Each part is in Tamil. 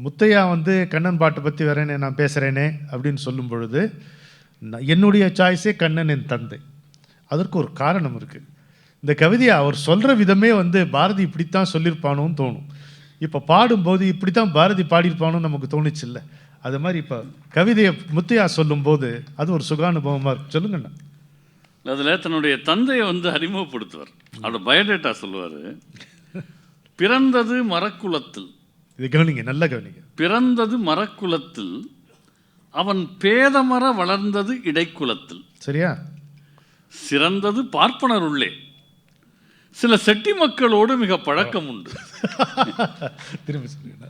முத்தையா வந்து கண்ணன் பாட்டை பற்றி வரேனே நான் பேசுகிறேனே அப்படின்னு சொல்லும் பொழுது என்னுடைய சாய்ஸே கண்ணன் என் தந்தை. அதற்கு ஒரு காரணம் இருக்குது. இந்த கவிதையை அவர் சொல்கிற விதமே வந்து பாரதி இப்படித்தான் சொல்லியிருப்பானோன்னு தோணும். இப்போ பாடும்போது இப்படி தான் பாரதி பாடியிருப்பானோன்னு நமக்கு தோணுச்சு இல்லை? அது மாதிரி இப்போ கவிதையை முத்தையா சொல்லும்போது அது ஒரு சுகானுபவமாக இருக்கு. சொல்லுங்கண்ணா. அதில் தன்னுடைய தந்தையை வந்து அறிமுகப்படுத்துவார். அவரோட பயோடேட்டா சொல்லுவார். பிறந்தது மரக்குலத்தில், இது கவனிங்க, நல்ல கவனிங்க. பிறந்தது மரக்குலத்தில், அவன் பேதமர வளர்ந்தது இடைக்குலத்தில். சரியா? சிறந்தது பார்ப்பனர் உள்ளே, சில செட்டி மக்களோடு மிக பழக்கம் உண்டு. திரும்பி சொல்லுங்க.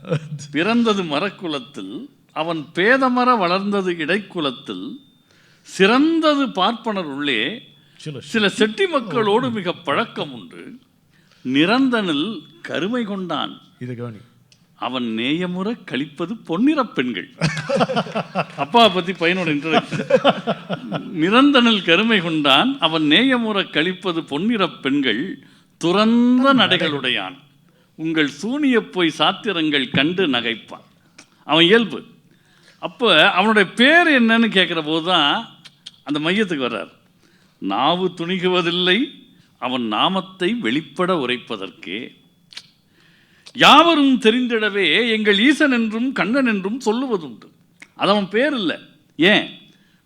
பிறந்தது மரக்குலத்தில், அவன் பேதமர வளர்ந்தது இடைக்குலத்தில், சிறந்தது பார்ப்பனர் உள்ளே, சில செட்டி மக்களோடு மிக பழக்கம் உண்டு. நிரந்தனில் கருமை கொண்டான், இது கவனி, அவன் நேயமுற கழிப்பது பொன்னிற பெண்கள். அப்பா பத்தி பையனோட இன்ட்ரோடக்ஷன். நிரந்தனில் கருமை கொண்டான், அவன் நேயமுற கழிப்பது பொன்னிற பெண்கள், துறந்த நடைகளுடையான், உங்கள் சூனிய போய் சாத்திரங்கள் கண்டு நகைப்பான். அவன் இயல்பு. அப்போ அவனுடைய பேர் என்னன்னு கேட்குற போது தான் அந்த மையத்துக்கு வர்றார். நாவு துணிகுவதில்லை அவன் நாமத்தை வெளிப்பட உரைப்பதற்கே, யாவரும் தெரிந்திடவே எங்கள் ஈசன் என்றும் கண்ணன் என்றும் சொல்லுவதுண்டு. அது அவன் பேர் இல்லை. ஏன்?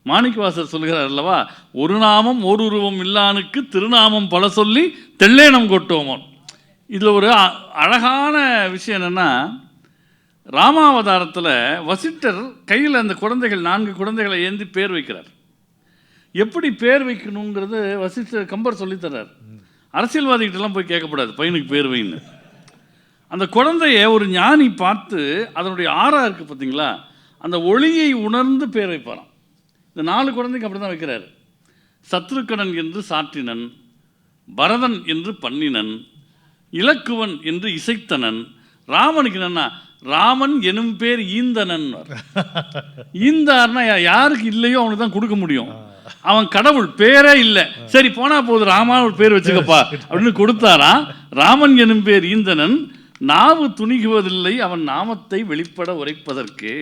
மாணிக்கவாசர் சொல்கிறார் அல்லவா, ஒரு நாமம் ஓர் உருவம் இல்லானுக்கு திருநாமம் பல சொல்லி தெள்ளேனம் கொட்டோமோன். இதில் ஒரு அழகான விஷயம் என்னென்னா, ராமாவதாரத்தில் வசிட்டர் கையில் அந்த குழந்தைகள் 4 குழந்தைகளை ஏந்தி பேர் வைக்கிறார். எப்படி பேர் வைக்கணுங்கிறது வசிட்டர் கம்பர் சொல்லித்தர்றார். அரசியல்வாதிகிட்டலாம் போய் கேட்கக்கூடாது பையனுக்கு பேர் வைன்னு. அந்த குழந்தைய ஒரு ஞானி பார்த்து அதனுடைய ஆறா இருக்குது பார்த்தீங்களா, அந்த ஒளியை உணர்ந்து பேர் வைப்பாராம். இந்த 4 குழந்தைக்கு அப்படி தான் வைக்கிறார். சத்ருக்கணன் என்று சாற்றினன், பரதன் என்று பண்ணினன், இலக்குவன் என்று இசைத்தனன், ராமனுக்கு என்னன்னா ராமன் எனும் பேர் ஈந்தனன். ஈந்தார்னா யாருக்கு இல்லையோ அவனுக்கு தான் கொடுக்க முடியும். அவன் கடவுள், பேரே இல்லை, சரி போனா போது ராமா ஒரு பேர் வச்சுக்கப்பா அப்படின்னு கொடுத்தாரா. ராமன் எனும் பேர் ஈந்தனன், நாவு துணிகுவதில்லை அவன் நாமத்தை வெளிப்பட உரைப்பதற்கு.